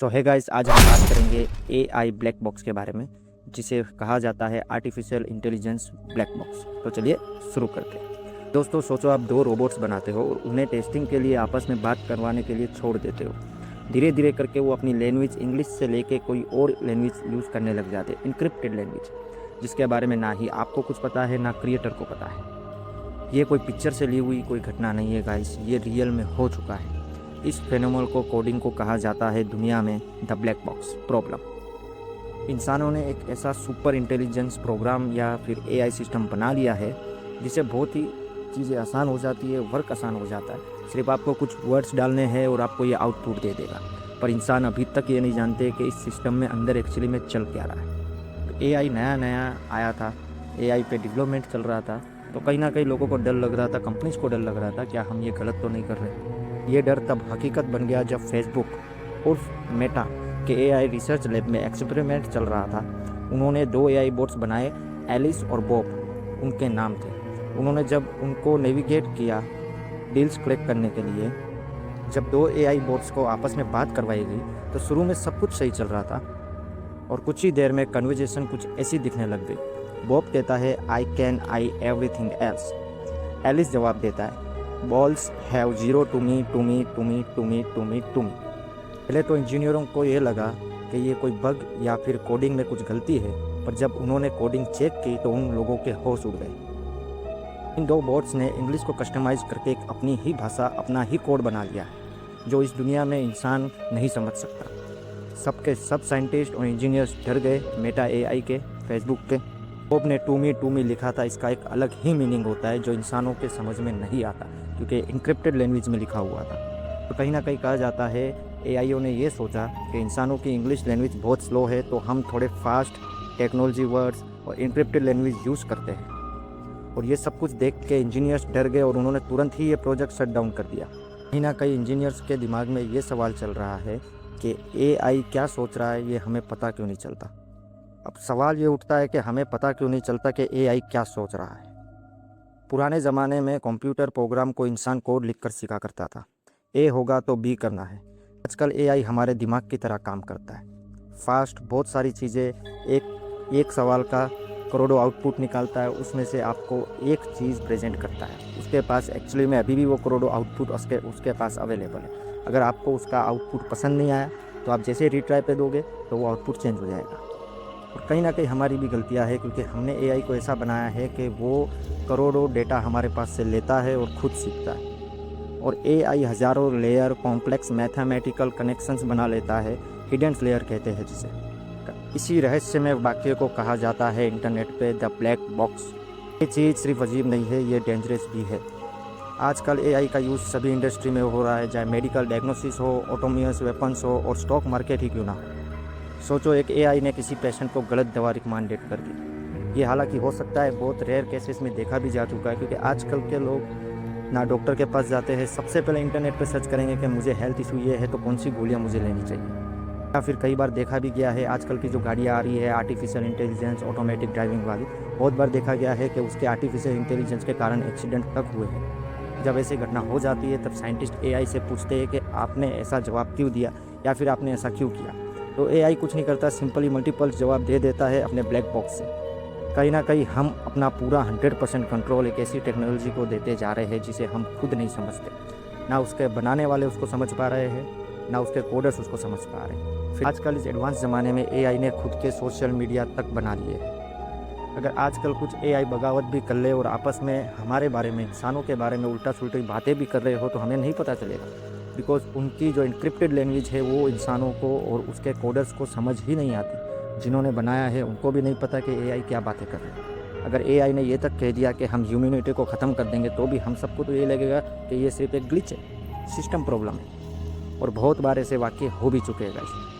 सो है गाइस, आज हम बात करेंगे एआई ब्लैक बॉक्स के बारे में, जिसे कहा जाता है आर्टिफिशियल इंटेलिजेंस ब्लैक बॉक्स। तो चलिए शुरू करते हैं। दोस्तों, सोचो आप दो रोबोट्स बनाते हो और उन्हें टेस्टिंग के लिए आपस में बात करवाने के लिए छोड़ देते हो। धीरे धीरे करके वो अपनी लैंग्वेज इंग्लिश से लेके कोई और लैंग्वेज यूज़ करने लग जाते हैं, इनक्रिप्टेड लैंग्वेज, जिसके बारे में ना ही आपको कुछ पता है ना क्रिएटर को पता है। ये कोई पिक्चर से ली हुई कोई घटना नहीं है गाइस, ये रियल में हो चुका है। इस फेनोमेनल को कोडिंग को कहा जाता है दुनिया में द ब्लैक बॉक्स प्रॉब्लम। इंसानों ने एक ऐसा सुपर इंटेलिजेंस प्रोग्राम या फिर एआई सिस्टम बना लिया है जिससे बहुत ही चीज़ें आसान हो जाती है, वर्क आसान हो जाता है। सिर्फ आपको कुछ वर्ड्स डालने हैं और आपको ये आउटपुट दे देगा। पर इंसान अभी तक ये नहीं जानते कि इस सिस्टम में अंदर एक्चुअली में चल क्या रहा है। तो एआई नया नया आया था, एआई पे डेवलपमेंट चल रहा था, तो कहीं ना कहीं लोगों को डर लग रहा था, कंपनीज को डर लग रहा था क्या हम ये गलत तो नहीं कर रहे। ये डर तब हकीकत बन गया जब फेसबुक उर्फ मेटा के एआई रिसर्च लैब में एक्सपेरिमेंट चल रहा था। उन्होंने दो एआई बोट्स बनाए, एलिस और बॉब उनके नाम थे। उन्होंने जब उनको नेविगेट किया डील्स कलेक्ट करने के लिए, जब दो एआई बोट्स को आपस में बात करवाई गई तो शुरू में सब कुछ सही चल रहा था और कुछ ही देर में कन्वर्जेशन कुछ ऐसी दिखने लग गई। बॉब कहता है I can I everything else. Alice जवाब देता है balls have zero to me to me to me to me to me to me. पहले तो इंजीनियरों को ये लगा कि ये कोई बग या फिर कोडिंग में कुछ गलती है, पर जब उन्होंने कोडिंग चेक की तो उन लोगों के होश उड़ गए। इन दो बॉट्स ने इंग्लिश को कस्टमाइज करके एक अपनी ही भाषा, अपना ही कोड बना लिया है जो इस दुनिया में इंसान नहीं समझ सकता। सबके सब साइंटिस्ट और इंजीनियर्स डर गए मेटा एआई के, फेसबुक के। बॉब ने टू मी लिखा था, इसका एक अलग ही मीनिंग होता है जो इंसानों के समझ में नहीं आता क्योंकि इनक्रिप्टेड लैंग्वेज में लिखा हुआ था। तो कहीं ना कहीं कहा जाता है एआईओ ने ये सोचा कि इंसानों की इंग्लिश लैंग्वेज बहुत स्लो है, तो हम थोड़े फास्ट टेक्नोलॉजी वर्ड्स और इनक्रिप्टेड लैंग्वेज यूज़ करते हैं। और ये सब कुछ देख के इंजीनियर्स डर गए और उन्होंने तुरंत ही ये प्रोजेक्ट शट डाउन कर दिया। कहीं ना कहीं इंजीनियर्स के दिमाग में ये सवाल चल रहा है कि एआई क्या सोच रहा है, ये हमें पता क्यों नहीं चलता। अब सवाल ये उठता है कि हमें पता क्यों नहीं चलता कि एआई क्या सोच रहा है। पुराने ज़माने में कंप्यूटर प्रोग्राम को इंसान कोड लिखकर सीखा करता था, ए होगा तो बी करना है। आजकल एआई हमारे दिमाग की तरह काम करता है, फास्ट, बहुत सारी चीज़ें, एक सवाल का करोड़ों आउटपुट निकालता है, उसमें से आपको एक चीज़ प्रेजेंट करता है। उसके पास एक्चुअली में अभी भी वो करोड़ों आउटपुट उसके पास अवेलेबल है। अगर आपको उसका आउटपुट पसंद नहीं आया तो आप जैसे रिट्राई पे दोगे तो वो आउटपुट चेंज हो जाएगा। और कहीं ना कहीं हमारी भी गलतियां है क्योंकि हमने एआई को ऐसा बनाया है कि वो करोड़ों डेटा हमारे पास से लेता है और खुद सीखता है। और एआई हज़ारों लेयर कॉम्प्लेक्स मैथमेटिकल कनेक्शंस बना लेता है, हिडन लेयर कहते हैं जिसे। इसी रहस्यमय वाक्य को कहा जाता है इंटरनेट पे द ब्लैक बॉक्स। ये चीज़ सिर्फ अजीब नहीं है, ये डेंजरस भी है। आजकल एआई का यूज़ सभी इंडस्ट्री में हो रहा है, चाहे मेडिकल डायग्नोसिस हो, ऑटोनोमस वेपन्स हो और स्टॉक मार्केट ही क्यों ना हो। सोचो एक एआई ने किसी पेशेंट को गलत दवा रिकमेंडेड कर दी। ये हालांकि हो सकता है, बहुत रेयर केसेस में देखा भी जा चुका है क्योंकि आजकल के लोग ना डॉक्टर के पास जाते हैं, सबसे पहले इंटरनेट पर सर्च करेंगे कि मुझे हेल्थ इशू ये है तो कौन सी गोलियां मुझे लेनी चाहिए। या फिर कई बार देखा भी गया है, आजकल की जो गाड़ियाँ आ रही है आर्टिफिशियल इंटेलिजेंस ऑटोमेटिक ड्राइविंग वाली, बहुत बार देखा गया है कि उसके आर्टिफिशियल इंटेलिजेंस के कारण एक्सीडेंट तक हुए हैं। जब ऐसी घटना हो जाती है तब साइंटिस्ट एआई से पूछते हैं कि आपने ऐसा जवाब क्यों दिया या फिर आपने ऐसा क्यों किया। तो एआई कुछ नहीं करता, सिंपली मल्टीपल जवाब दे देता है अपने ब्लैक बॉक्स से। कहीं ना कहीं हम अपना पूरा 100% कंट्रोल एक ऐसी टेक्नोलॉजी को देते जा रहे हैं जिसे हम खुद नहीं समझते। ना उसके बनाने वाले उसको समझ पा रहे हैं, ना उसके कोडर्स उसको समझ पा रहे हैं। फिर आजकल इस एडवांस ज़माने में एआई ने खुद के सोशल मीडिया तक बना लिए हैं। अगर आजकल कुछ एआई बगावत भी कर ले और आपस में हमारे बारे में, इंसानों के बारे में उल्टा सुल्टी बातें भी कर रहे हो तो हमें नहीं पता चलेगा, बिकॉज उनकी जो इनक्रिप्टेड लैंग्वेज है वो इंसानों को और उसके कोडर्स को समझ ही नहीं आती। जिन्होंने बनाया है उनको भी नहीं पता कि एआई क्या बातें कर रहे हैं। अगर एआई ने ये तक कह दिया कि हम ह्यूमैनिटी को ख़त्म कर देंगे तो भी हम सबको तो ये लगेगा कि ये सिर्फ एक ग्लिच है, सिस्टम प्रॉब्लम है। और बहुत बार ऐसे वाक़ये हो भी चुके हैं गाइस।